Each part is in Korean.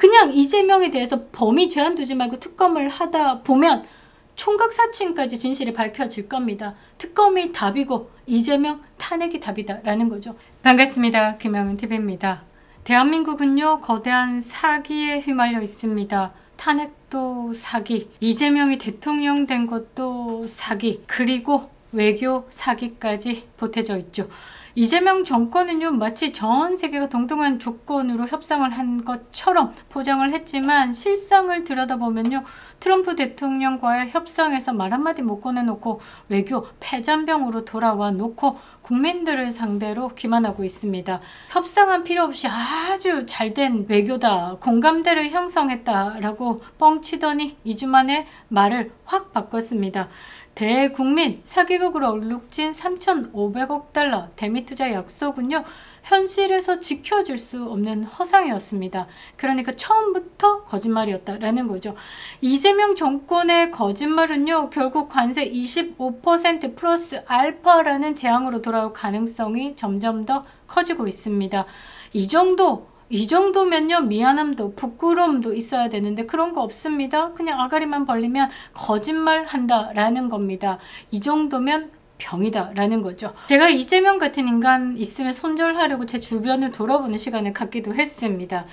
그냥 이재명에 대해서 범위 제한 두지 말고 특검을 하다 보면 총각 사칭까지 진실이 밝혀질 겁니다. 특검이 답이고 이재명 탄핵이 답이다라는 거죠. 반갑습니다. 김영은TV입니다. 대한민국은요, 거대한 사기에 휘말려 있습니다. 탄핵도 사기, 이재명이 대통령 된 것도 사기, 그리고 외교 사기까지 보태져 있죠. 이재명 정권은요, 마치 전 세계가 동등한 조건으로 협상을 한 것처럼 포장을 했지만 실상을 들여다보면요, 트럼프 대통령과의 협상에서 말 한마디 못 꺼내놓고 외교 패잔병으로 돌아와 놓고 국민들을 상대로 기만하고 있습니다. 협상은 필요 없이 아주 잘된 외교다, 공감대를 형성했다라고 뻥치더니 2주 만에 말을 확 바꿨습니다. 대국민 사기극으로 얼룩진 3,500억 달러 대미투자 약속은요, 현실에서 지켜질 수 없는 허상이었습니다. 그러니까 처음부터 거짓말이었다라는 거죠. 이재명 정권의 거짓말은요, 결국 관세 25% 플러스 알파라는 재앙으로 돌아올 가능성이 점점 더 커지고 있습니다. 이 정도면요, 미안함도 부끄러움도 있어야 되는데 그런 거 없습니다. 그냥 아가리만 벌리면 거짓말 한다라는 겁니다. 이 정도면 병이다 라는 거죠. 제가 이재명 같은 인간 있으면 손절하려고 제 주변을 돌아보는 시간을 갖기도 했습니다.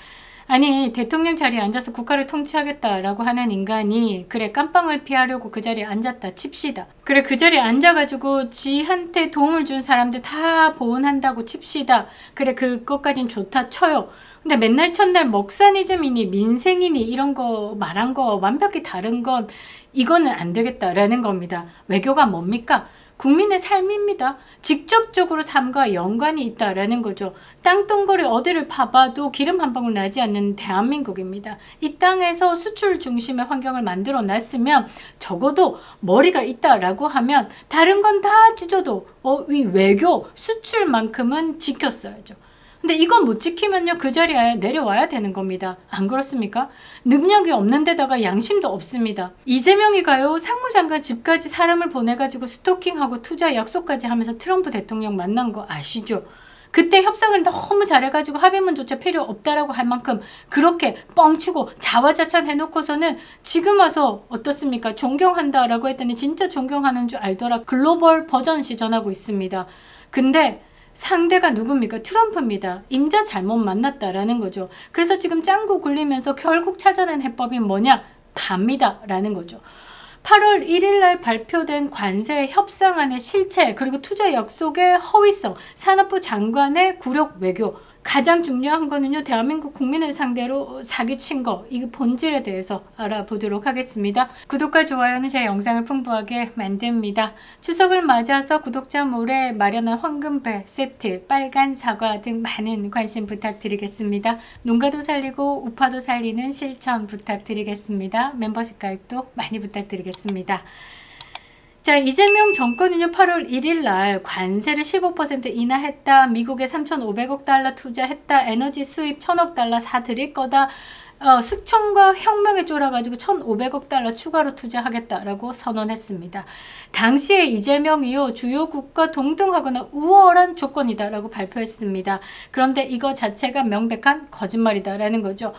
아니, 대통령 자리에 앉아서 국가를 통치하겠다라고 하는 인간이, 그래, 깜빵을 피하려고 그 자리에 앉았다 칩시다. 그래, 그 자리에 앉아가지고 지한테 도움을 준 사람들 다 보훈한다고 칩시다. 그래, 그것까진 좋다 쳐요. 근데 맨날 첫날 먹사니즘이니 민생이니 이런 거 말한 거 완벽히 다른 건 이거는 안 되겠다라는 겁니다. 외교가 뭡니까? 국민의 삶입니다. 직접적으로 삶과 연관이 있다라는 거죠. 땅덩어리 어디를 봐봐도 기름 한 방울 나지 않는 대한민국입니다. 이 땅에서 수출 중심의 환경을 만들어 놨으면 적어도 머리가 있다라고 하면 다른 건 다 찢어도 이 외교 수출만큼은 지켰어야죠. 근데 이건 못 지키면요, 그 자리에 내려와야 되는 겁니다. 안 그렇습니까? 능력이 없는 데다가 양심도 없습니다. 이재명이 가요, 상무장관 집까지 사람을 보내가지고 스토킹하고 투자 약속까지 하면서 트럼프 대통령 만난 거 아시죠? 그때 협상을 너무 잘해가지고 합의문조차 필요 없다라고 할 만큼 그렇게 뻥치고 자화자찬 해놓고서는 지금 와서 어떻습니까? 존경한다라고 했더니 진짜 존경하는 줄 알더라. 글로벌 버전 시전하고 있습니다. 근데 상대가 누굽니까? 트럼프입니다. 임자 잘못 만났다라는 거죠. 그래서 지금 짱구 굴리면서 결국 찾아낸 해법이 뭐냐? 답니다 라는 거죠. 8월 1일 날 발표된 관세 협상안의 실체, 그리고 투자 약속의 허위성, 산업부 장관의 굴욕 외교, 가장 중요한 거는요, 대한민국 국민을 상대로 사기친 거, 이 본질에 대해서 알아보도록 하겠습니다. 구독과 좋아요는 제 영상을 풍부하게 만듭니다. 추석을 맞아서 구독자 몰에 마련한 황금배 세트, 빨간 사과 등 많은 관심 부탁드리겠습니다. 농가도 살리고 우파도 살리는 실천 부탁드리겠습니다. 멤버십 가입도 많이 부탁드리겠습니다. 자, 이재명 정권은요, 8월 1일 날 관세를 15% 인하했다, 미국에 3,500억 달러 투자했다, 에너지 수입 1,000억 달러 사드릴 거다, 숙청과 혁명에 쫄아가지고 1,500억 달러 추가로 투자하겠다라고 선언했습니다. 당시에 이재명이요, 주요 국가 동등하거나 우월한 조건이다라고 발표했습니다. 그런데 이거 자체가 명백한 거짓말이다라는 거죠.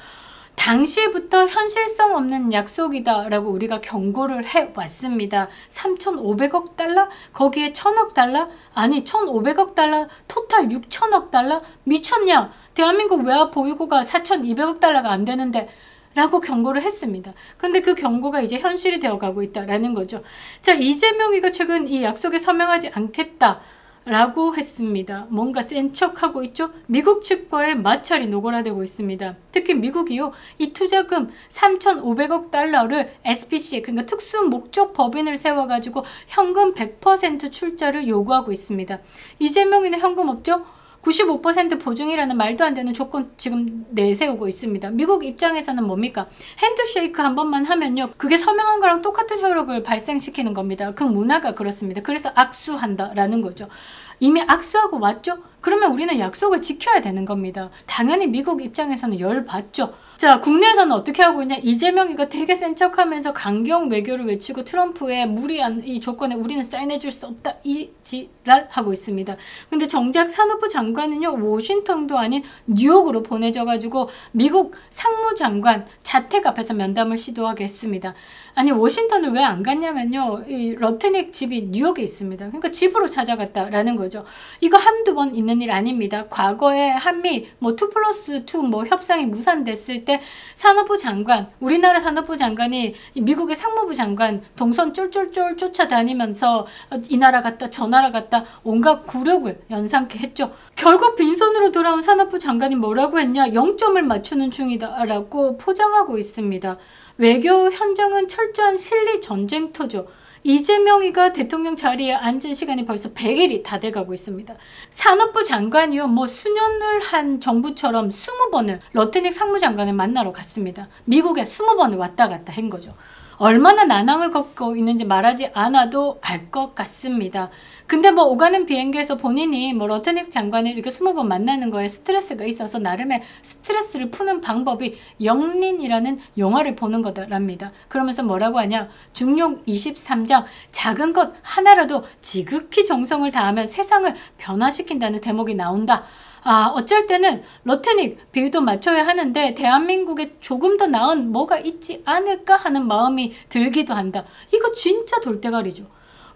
당시부터 현실성 없는 약속이다 라고 우리가 경고를 해왔습니다. 3,500억 달러? 거기에 1,000억 달러? 아니, 1,500억 달러? 토탈 6,000억 달러? 미쳤냐? 대한민국 외화 보유고가 4,200억 달러가 안 되는데 라고 경고를 했습니다. 그런데 그 경고가 이제 현실이 되어가고 있다라는 거죠. 자, 이재명이가 최근 이 약속에 서명하지 않겠다 라고 했습니다. 뭔가 센 척하고 있죠? 미국 측과의 마찰이 노골화되고 있습니다. 특히 미국이요, 이 투자금 3,500억 달러를 SPC, 그러니까 특수 목적 법인을 세워가지고 현금 100% 출자를 요구하고 있습니다. 이재명이는 현금 없죠? 95% 보증이라는 말도 안 되는 조건 지금 내세우고 있습니다. 미국 입장에서는 뭡니까? 핸드쉐이크 한 번만 하면요, 그게 서명한 거랑 똑같은 효력을 발생시키는 겁니다. 그 문화가 그렇습니다. 그래서 악수한다라는 거죠. 이미 악수하고 왔죠? 그러면 우리는 약속을 지켜야 되는 겁니다. 당연히 미국 입장에서는 열받죠. 자, 국내에서는 어떻게 하고 있냐. 이재명이가 되게 센 척하면서 강경 외교를 외치고 트럼프의 무리한 이 조건에 우리는 사인해줄 수 없다 이 지랄 하고 있습니다. 근데 정작 산업부 장관은요, 워싱턴도 아닌 뉴욕으로 보내져가지고 미국 상무장관 자택 앞에서 면담을 시도하게 했습니다. 아니, 워싱턴을 왜 안 갔냐면요, 이 러트닉 집이 뉴욕에 있습니다. 그러니까 집으로 찾아갔다라는 거죠. 이거 한두 번 있는 일 아닙니다. 과거에 한미 뭐 2+2 뭐 협상이 무산됐을 때 산업부 장관, 우리나라 산업부 장관이 미국의 상무부 장관 동선 쫄쫄쫄 쫓아다니면서 이 나라 갔다 저 나라 갔다 온갖 굴욕을 연상케 했죠. 결국 빈손으로 돌아온 산업부 장관이 뭐라고 했냐. 0점을 맞추는 중이다 라고 포장하고 있습니다. 외교 현장은 철저한 실리 전쟁터죠. 이재명이가 대통령 자리에 앉은 시간이 벌써 100일이 다 돼가고 있습니다. 산업부 장관이요, 뭐 수년을 한 정부처럼 20번을 러트닉 상무장관을 만나러 갔습니다. 미국에 20번을 왔다 갔다 한 거죠. 얼마나 난항을 겪고 있는지 말하지 않아도 알 것 같습니다. 근데 뭐 오가는 비행기에서 본인이 뭐 러트닉 장관을 이렇게 20번 만나는 거에 스트레스가 있어서 나름의 스트레스를 푸는 방법이 영린이라는 영화를 보는 거다랍니다. 그러면서 뭐라고 하냐. 중용 23장 작은 것 하나라도 지극히 정성을 다하면 세상을 변화시킨다는 대목이 나온다. 아, 어쩔 때는 러트닉 비유도 맞춰야 하는데 대한민국에 조금 더 나은 뭐가 있지 않을까 하는 마음이 들기도 한다. 이거 진짜 돌대가리죠.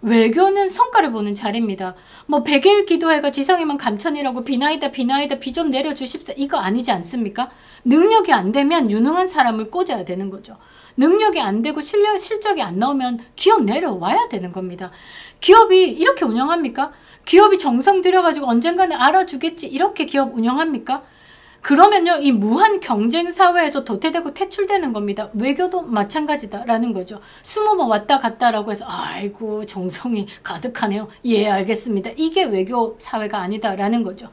외교는 성과를 보는 자리입니다. 뭐 100일 기도회가 지성이면 감천이라고 비나이다 비 좀 내려주십사 이거 아니지 않습니까? 능력이 안 되면 유능한 사람을 꽂아야 되는 거죠. 능력이 안 되고 실적이 안 나오면 기업 내려와야 되는 겁니다. 기업이 이렇게 운영합니까? 기업이 정성 들여가지고 언젠가는 알아주겠지 이렇게 기업 운영합니까? 그러면요, 이 무한 경쟁 사회에서 도태되고 퇴출되는 겁니다. 외교도 마찬가지다라는 거죠. 20번 왔다 갔다라고 해서 아이고 정성이 가득하네요. 예, 알겠습니다. 이게 외교 사회가 아니다라는 거죠.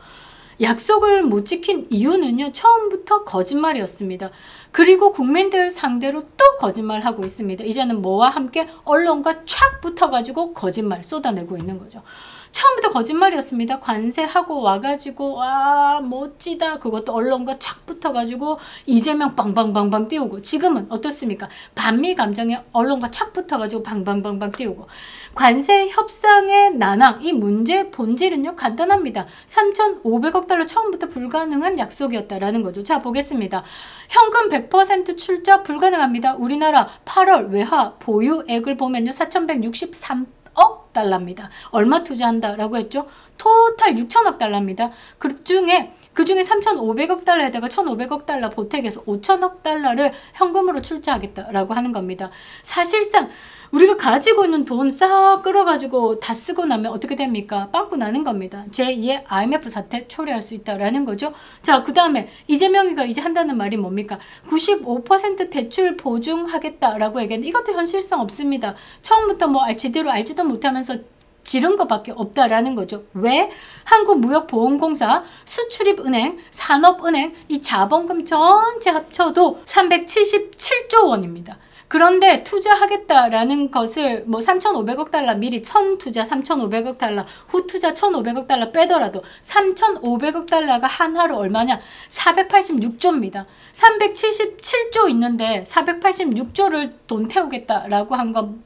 약속을 못 지킨 이유는요, 처음부터 거짓말이었습니다. 그리고 국민들 상대로 또 거짓말하고 있습니다. 이제는 뭐와 함께 언론과 촥 붙어가지고 거짓말 쏟아내고 있는 거죠. 처음부터 거짓말이었습니다. 관세하고 와가지고 와 멋지다. 그것도 언론과 촥 붙어가지고 이재명 방방방방 띄우고, 지금은 어떻습니까? 반미 감정에 언론과 촥 붙어가지고 방방방방 띄우고. 관세 협상의 난항, 이 문제의 본질은요 간단합니다. 3,500억 달러 처음부터 불가능한 약속이었다라는 거죠. 자, 보겠습니다. 현금 100% 출자 불가능합니다. 우리나라 8월 외화 보유액을 보면요 4,163억 달러입니다. 얼마 투자한다라고 했죠? 토탈 6천억 달러입니다. 그중에 3,500억 달러에다가 1,500억 달러 보태기해서 5천억 달러를 현금으로 출자하겠다라고 하는 겁니다. 사실상 우리가 가지고 있는 돈 싹 끌어가지고 다 쓰고 나면 어떻게 됩니까? 빵꾸 나는 겁니다. 제2의 IMF 사태 초래할 수 있다라는 거죠. 자, 그 다음에 이재명이가 이제 한다는 말이 뭡니까? 95% 대출 보증하겠다라고 얘기했는데 이것도 현실성 없습니다. 처음부터 뭐 제대로 알지도 못하면서 지른 것밖에 없다라는 거죠. 왜? 한국무역보험공사, 수출입은행, 산업은행 이 자본금 전체 합쳐도 377조 원입니다. 그런데 투자하겠다라는 것을 뭐 3,500억 달러 미리 선투자 3,500억 달러, 후투자 1,500억 달러 빼더라도 3,500억 달러가 한화로 얼마냐? 486조입니다. 377조 있는데 486조를 돈 태우겠다라고 한 건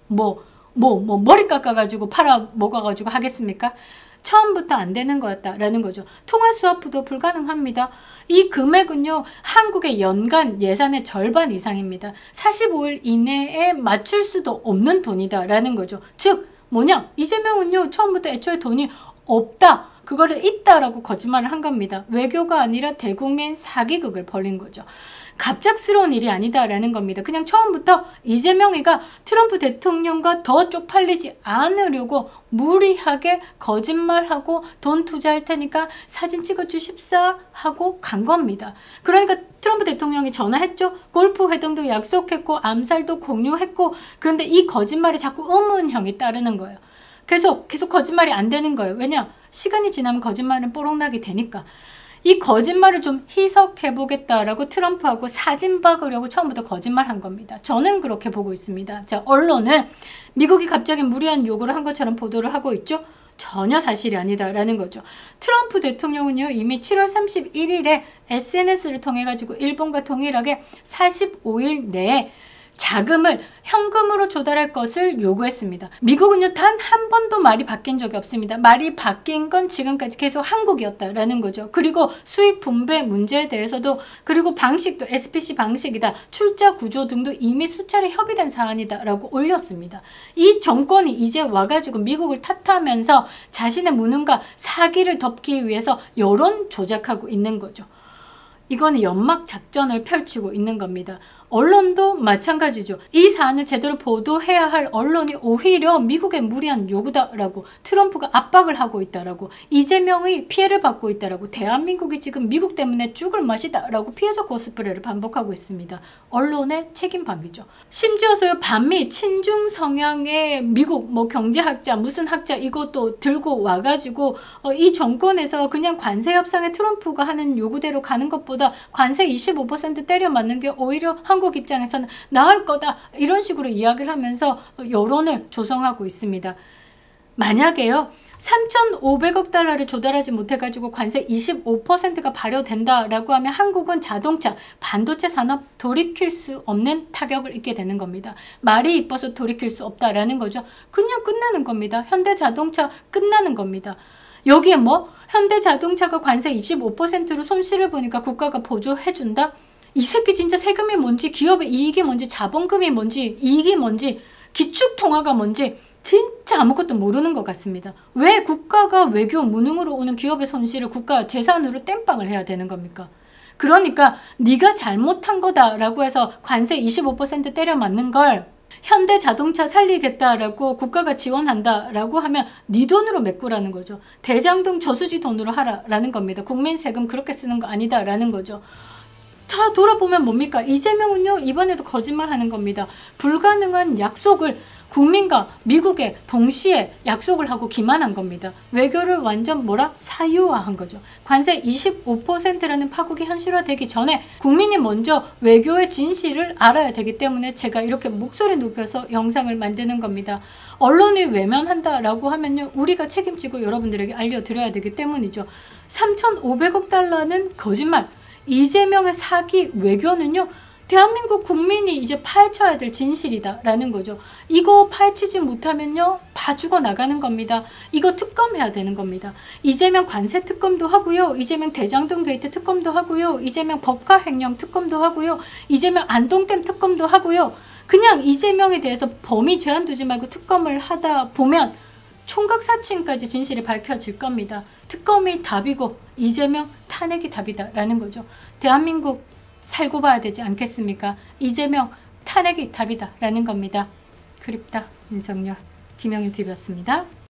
머리 깎아가지고 팔아 먹어가지고 하겠습니까? 처음부터 안 되는 거였다라는 거죠. 통화 스와프도 불가능합니다. 이 금액은요, 한국의 연간 예산의 절반 이상입니다. 45일 이내에 맞출 수도 없는 돈이다라는 거죠. 즉, 뭐냐? 이재명은요, 처음부터 애초에 돈이 없다. 그거를 있다라고 거짓말을 한 겁니다. 외교가 아니라 대국민 사기극을 벌인 거죠. 갑작스러운 일이 아니다라는 겁니다. 그냥 처음부터 이재명이가 트럼프 대통령과 더 쪽팔리지 않으려고 무리하게 거짓말하고 돈 투자할 테니까 사진 찍어주십사 하고 간 겁니다. 그러니까 트럼프 대통령이 전화했죠. 골프 회동도 약속했고 암살도 공유했고, 그런데 이 거짓말이 자꾸 의문형이 따르는 거예요. 계속 거짓말이 안 되는 거예요. 왜냐? 시간이 지나면 거짓말은 뽀록나게 되니까. 이 거짓말을 좀 희석해보겠다라고 트럼프하고 사진 박으려고 처음부터 거짓말한 겁니다. 저는 그렇게 보고 있습니다. 자, 언론은 미국이 갑자기 무리한 요구를 한 것처럼 보도를 하고 있죠. 전혀 사실이 아니다라는 거죠. 트럼프 대통령은요, 이미 7월 31일에 SNS를 통해 가지고 일본과 동일하게 45일 내에 자금을 현금으로 조달할 것을 요구했습니다. 미국은요, 단 한 번도 말이 바뀐 적이 없습니다. 말이 바뀐 건 지금까지 계속 한국이었다라는 거죠. 그리고 수익 분배 문제에 대해서도, 그리고 방식도 SPC 방식이다, 출자 구조 등도 이미 수차례 협의된 사안이다라고 올렸습니다. 이 정권이 이제 와가지고 미국을 탓하면서 자신의 무능과 사기를 덮기 위해서 여론 조작하고 있는 거죠. 이거는 연막 작전을 펼치고 있는 겁니다. 언론도 마찬가지죠. 이 사안을 제대로 보도해야 할 언론이 오히려 미국의 무리한 요구다라고, 트럼프가 압박을 하고 있다라고, 이재명이 피해를 받고 있다라고, 대한민국이 지금 미국 때문에 죽을 맛이다라고 피해자 코스프레를 반복하고 있습니다. 언론의 책임 방기죠. 심지어서요, 반미 친중 성향의 미국 경제학자 무슨 학자 이것도 들고 와가지고 이 정권에서 그냥 관세 협상에 트럼프가 하는 요구대로 가는 것보다 관세 25% 때려 맞는 게 오히려 한국 입장에서는 나을 거다, 이런 식으로 이야기를 하면서 여론을 조성하고 있습니다. 만약에요, 3,500억 달러를 조달하지 못해가지고 관세 25%가 발효된다라고 하면 한국은 자동차, 반도체 산업 돌이킬 수 없는 타격을 입게 되는 겁니다. 말이 이뻐서 돌이킬 수 없다라는 거죠. 그냥 끝나는 겁니다. 현대자동차 끝나는 겁니다. 여기에 현대자동차가 관세 25%로 손실을 보니까 국가가 보조해준다? 이 새끼 진짜 세금이 뭔지, 기업의 이익이 뭔지, 자본금이 뭔지, 이익이 뭔지, 기축통화가 뭔지 진짜 아무것도 모르는 것 같습니다. 왜 국가가 외교 무능으로 오는 기업의 손실을 국가 재산으로 땜빵을 해야 되는 겁니까? 그러니까 네가 잘못한 거다라고 해서 관세 25% 때려 맞는 걸 현대자동차 살리겠다라고 국가가 지원한다라고 하면 네 돈으로 메꾸라는 거죠. 대장동 저수지 돈으로 하라라는 겁니다. 국민 세금 그렇게 쓰는 거 아니다라는 거죠. 자, 돌아보면 뭡니까? 이재명은요, 이번에도 거짓말하는 겁니다. 불가능한 약속을 국민과 미국에 동시에 약속을 하고 기만한 겁니다. 외교를 완전 사유화한 거죠. 관세 25%라는 파국이 현실화되기 전에 국민이 먼저 외교의 진실을 알아야 되기 때문에 제가 이렇게 목소리 높여서 영상을 만드는 겁니다. 언론이 외면한다라고 하면요, 우리가 책임지고 여러분들에게 알려드려야 되기 때문이죠. 3,500억 달러는 거짓말. 이재명의 사기 외교는요, 대한민국 국민이 이제 파헤쳐야 될 진실이다라는 거죠. 이거 파헤치지 못하면요, 다 죽어나가는 겁니다. 이거 특검해야 되는 겁니다. 이재명 관세 특검도 하고요, 이재명 대장동 게이트 특검도 하고요, 이재명 법카 횡령 특검도 하고요, 이재명 안동댐 특검도 하고요. 그냥 이재명에 대해서 범위 제한 두지 말고 특검을 하다 보면 총각사칭까지 진실이 밝혀질 겁니다. 특검이 답이고 이재명 탄핵이 답이다라는 거죠. 대한민국 살고 봐야 되지 않겠습니까? 이재명 탄핵이 답이다라는 겁니다. 그립다 윤석열, 김영일 TV였습니다.